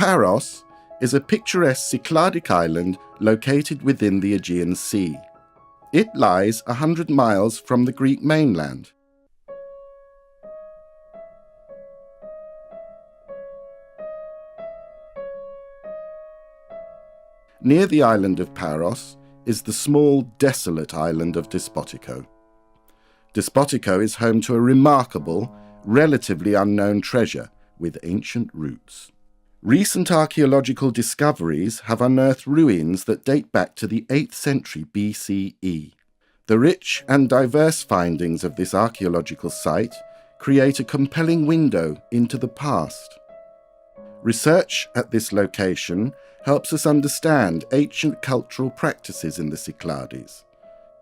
Paros is a picturesque Cycladic island located within the Aegean Sea. It lies 100 miles from the Greek mainland. Near the island of Paros is the small, desolate island of Despotiko. Despotiko is home to a remarkable, relatively unknown treasure with ancient roots. Recent archaeological discoveries have unearthed ruins that date back to the 8th century BCE. The rich and diverse findings of this archaeological site create a compelling window into the past. Research at this location helps us understand ancient cultural practices in the Cyclades.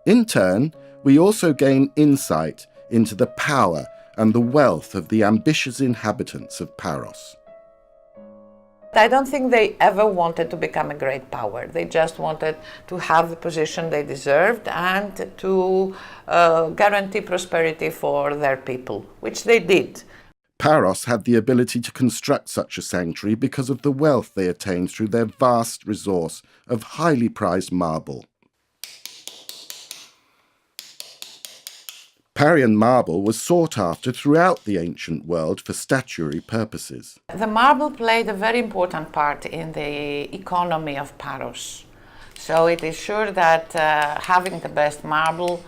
In turn, we also gain insight into the power and the wealth of the ambitious inhabitants of Paros. I don't think they ever wanted to become a great power. They just wanted to have the position they deserved and to guarantee prosperity for their people, which they did. Paros had the ability to construct such a sanctuary because of the wealth they attained through their vast resource of highly prized marble. Parian marble was sought after throughout the ancient world for statuary purposes. The marble played a very important part in the economy of Paros. So it is sure that having the best marble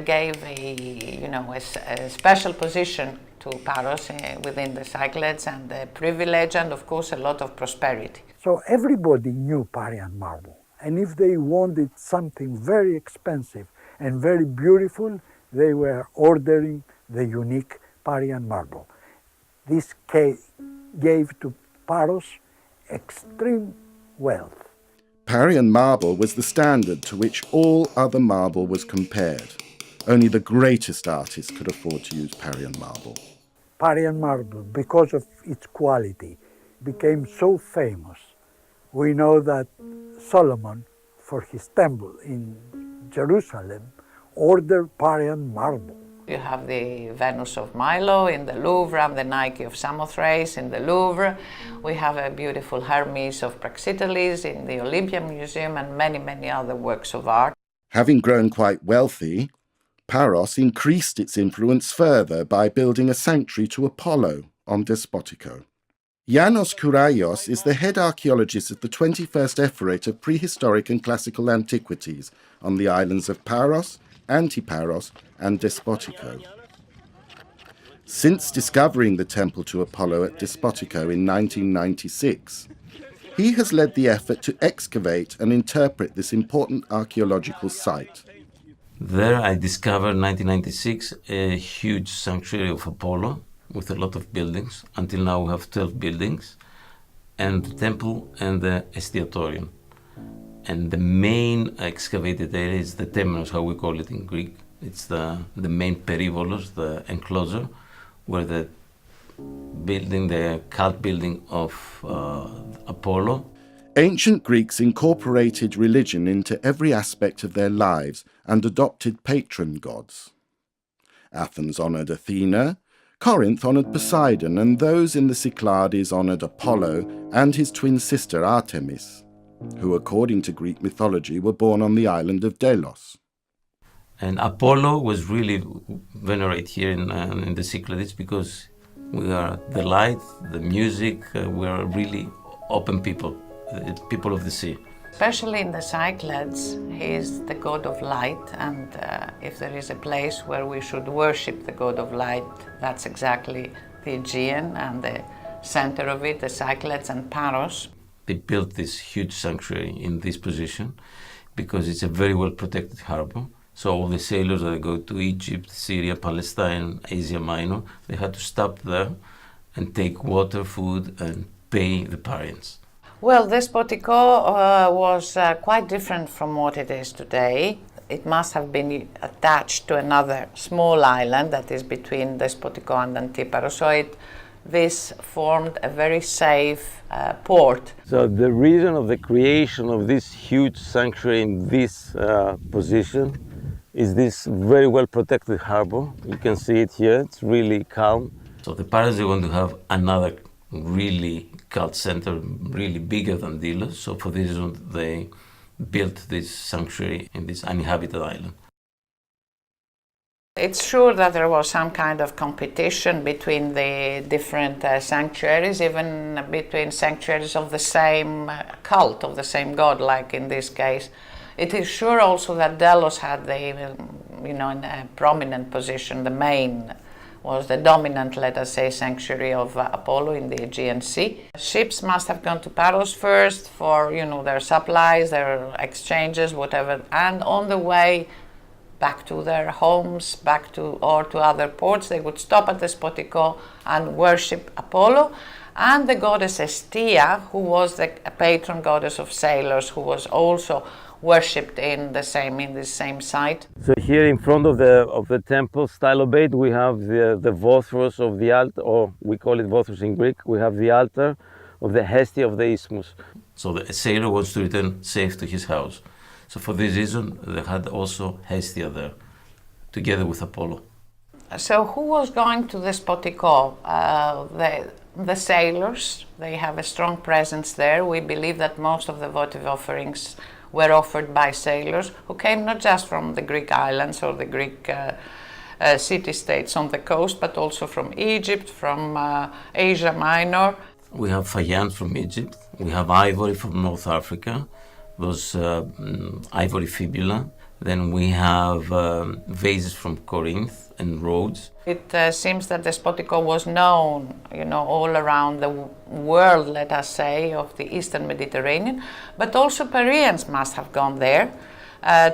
gave a special position to Paros within the Cyclades, and the privilege and of course a lot of prosperity. So everybody knew Parian marble, and if they wanted something very expensive and very beautiful, they were ordering the unique Parian marble. This gave to Paros extreme wealth. Parian marble was the standard to which all other marble was compared. Only the greatest artists could afford to use Parian marble. Parian marble, because of its quality, became so famous. We know that Solomon, for his temple in Jerusalem, ordered Parian marble. You have the Venus of Milo in the Louvre and the Nike of Samothrace in the Louvre. We have a beautiful Hermes of Praxiteles in the Olympia Museum and many, many other works of art. Having grown quite wealthy, Paros increased its influence further by building a sanctuary to Apollo on Despotiko. Yanos Kouraios is the head archaeologist of the 21st Ephorate of Prehistoric and Classical Antiquities on the islands of Paros, Antiparos and Despotiko. Since discovering the temple to Apollo at Despotiko in 1996, he has led the effort to excavate and interpret this important archaeological site. There I discovered in 1996 a huge sanctuary of Apollo with a lot of buildings. Until now we have 12 buildings, and the temple and the estiatorium. And the main excavated area is the temenos, how we call it in Greek. It's the main perivolos, the enclosure, where the building, the cult building of Apollo. Ancient Greeks incorporated religion into every aspect of their lives and adopted patron gods. Athens honoured Athena, Corinth honoured Poseidon, and those in the Cyclades honoured Apollo and his twin sister Artemis, who, according to Greek mythology, were born on the island of Delos. And Apollo was really venerated here in the Cyclades because we are the light, the music, we are really open people, people of the sea. Especially in the Cyclades, he is the god of light, and if there is a place where we should worship the god of light, that's exactly the Aegean and the center of it, the Cyclades and Paros. They built this huge sanctuary in this position because it's a very well protected harbor. So all the sailors that go to Egypt, Syria, Palestine, Asia Minor, they had to stop there and take water, food, and pay the Parians. Well, Despotiko was quite different from what it is today. It must have been attached to another small island that is between Despotiko and Antiparos. So this formed a very safe port. So the reason of the creation of this huge sanctuary in this position is this very well protected harbor. You can see it here, it's really calm. So the Parians, they want to have another really cult center, really bigger than Delos. So for this reason, they built this sanctuary in this uninhabited island. It's sure that there was some kind of competition between the different sanctuaries, even between sanctuaries of the same cult, of the same god, like in this case. It is sure also that Delos had the, in a prominent position. The main was the dominant, let us say, sanctuary of Apollo in the Aegean Sea. Ships must have gone to Paros first for, their supplies, their exchanges, whatever, and on the way back to their homes, or to other ports, they would stop at Despotiko and worship Apollo, and the goddess Estia, who was the patron goddess of sailors, who was also worshipped in the same site. So here in front of the temple, stylobate, we have the Vothros of the altar, or we call it Vothros in Greek. We have the altar of the Hestia of the Isthmus. So the sailor wants to return safe to his house. So for this reason, they had also Hestia there, together with Apollo. So who was going to Despotiko? The sailors. They have a strong presence there. We believe that most of the votive offerings were offered by sailors who came not just from the Greek islands or the Greek city-states on the coast, but also from Egypt, from Asia Minor. We have faience from Egypt. We have ivory from North Africa. Those ivory fibula. Then we have vases from Corinth and Rhodes. It seems that Despotiko was known, all around the world, let us say, of the Eastern Mediterranean, but also Peruvians must have gone there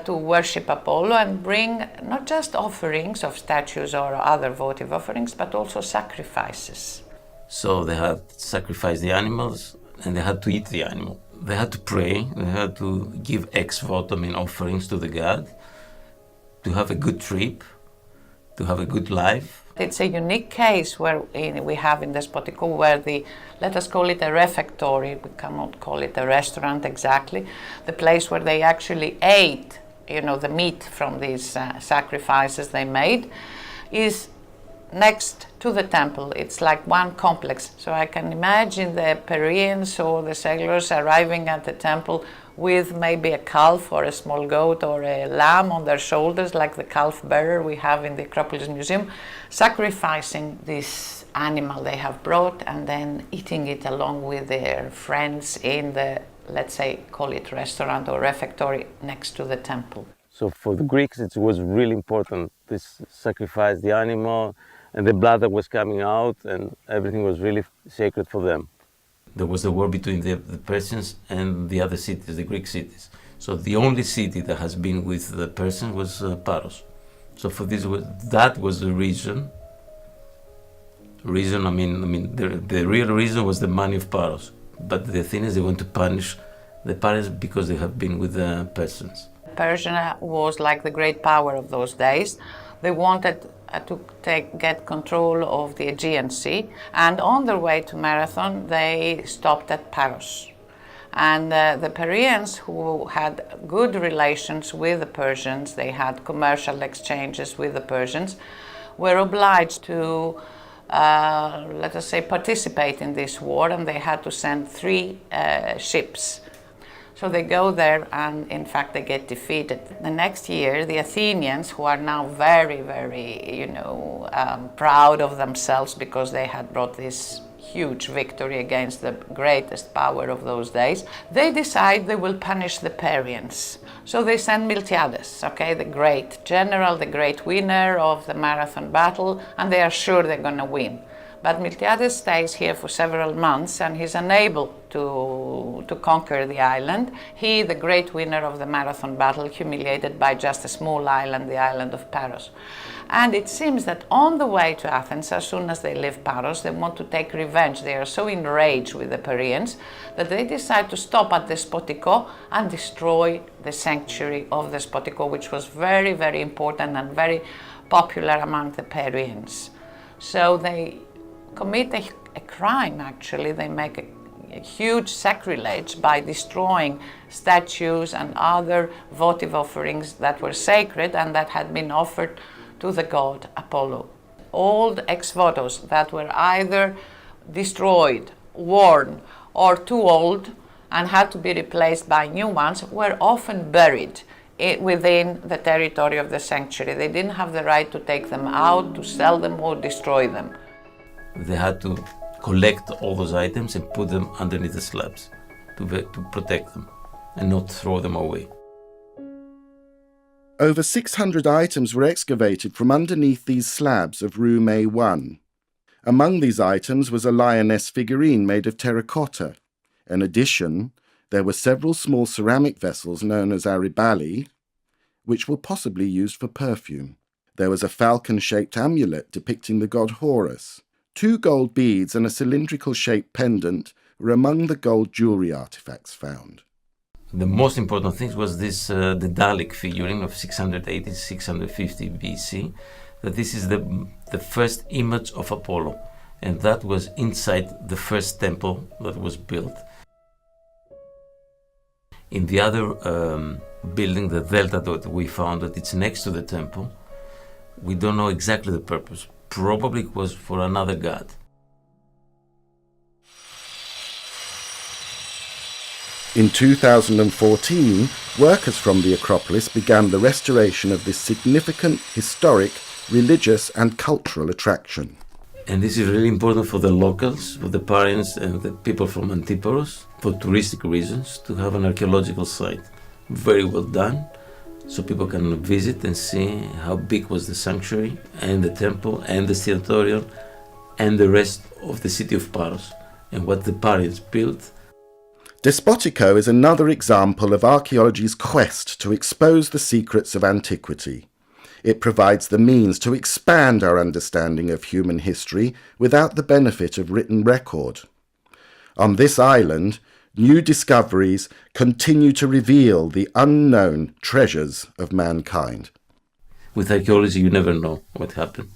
to worship Apollo and bring not just offerings of statues or other votive offerings, but also sacrifices. So they had to sacrifice the animals and they had to eat the animal. They had to pray, they had to give ex votum in offerings to the god, to have a good trip, to have a good life. It's a unique case where we have in Despotiko where let us call it a refectory, we cannot call it a restaurant exactly, the place where they actually ate, the meat from these sacrifices they made, is next to the temple. It's like one complex. So I can imagine the Peruvians or the sailors arriving at the temple with maybe a calf or a small goat or a lamb on their shoulders, like the calf bearer we have in the Acropolis Museum, sacrificing this animal they have brought and then eating it along with their friends in the, let's say, call it restaurant or refectory next to the temple. So for the Greeks, it was really important. This sacrifice the animal, and the blood that was coming out, and everything was really sacred for them. There was a war between the Persians and the other cities, the Greek cities. So the only city that has been with the Persians was Paros. So for this, that was the reason. The real reason was the money of Paros. But the thing is, they want to punish the Paros because they have been with the Persians. Persia was like the great power of those days. They wanted to get control of the Aegean Sea, and on their way to Marathon they stopped at Paros. And the Peruvians, who had good relations with the Persians, they had commercial exchanges with the Persians, were obliged to let us say participate in this war, and they had to send 3 ships. So they go there and in fact they get defeated. The next year the Athenians, who are now very, very, proud of themselves because they had brought this huge victory against the greatest power of those days, they decide they will punish the Peruvians. So they send Miltiades, the great general, the great winner of the Marathon battle, and they are sure they're going to win. But Miltiades stays here for several months and he's unable to conquer the island. He, the great winner of the Marathon battle, humiliated by just a small island, the island of Paros. And it seems that on the way to Athens, as soon as they leave Paros, they want to take revenge. They are so enraged with the Peruvians that they decide to stop at Despotiko and destroy the sanctuary of Despotiko, which was very, very important and very popular among the Peruvians. So they commit a crime, actually. They make a huge sacrilege by destroying statues and other votive offerings that were sacred and that had been offered to the god Apollo. Old ex votos that were either destroyed worn or too old and had to be replaced by new ones were often buried within the territory of the sanctuary. They didn't have the right to take them out, to sell them or destroy them. They had to collect all those items and put them underneath the slabs to protect them and not throw them away. Over 600 items were excavated from underneath these slabs of room A1. Among these items was a lioness figurine made of terracotta. In addition, there were several small ceramic vessels known as aribali, which were possibly used for perfume. There was a falcon-shaped amulet depicting the god Horus. 2 gold beads and a cylindrical-shaped pendant were among the gold jewelry artifacts found. The most important thing was this the Dalek figurine of 680-650 BC, that this is the first image of Apollo, and that was inside the first temple that was built. In the other building, the delta that we found, that it's next to the temple, we don't know exactly the purpose. Probably it was for another god. In 2014, workers from the Acropolis began the restoration of this significant historic, religious and cultural attraction. And this is really important for the locals, for the parents and the people from Antiparos, for touristic reasons, to have an archaeological site. Very well done, so people can visit and see how big was the sanctuary and the temple and the Stiatorion and the rest of the city of Paros and what the parents built. Despotiko is another example of archaeology's quest to expose the secrets of antiquity. It provides the means to expand our understanding of human history without the benefit of written record. On this island, new discoveries continue to reveal the unknown treasures of mankind. With archaeology, you never know what happened.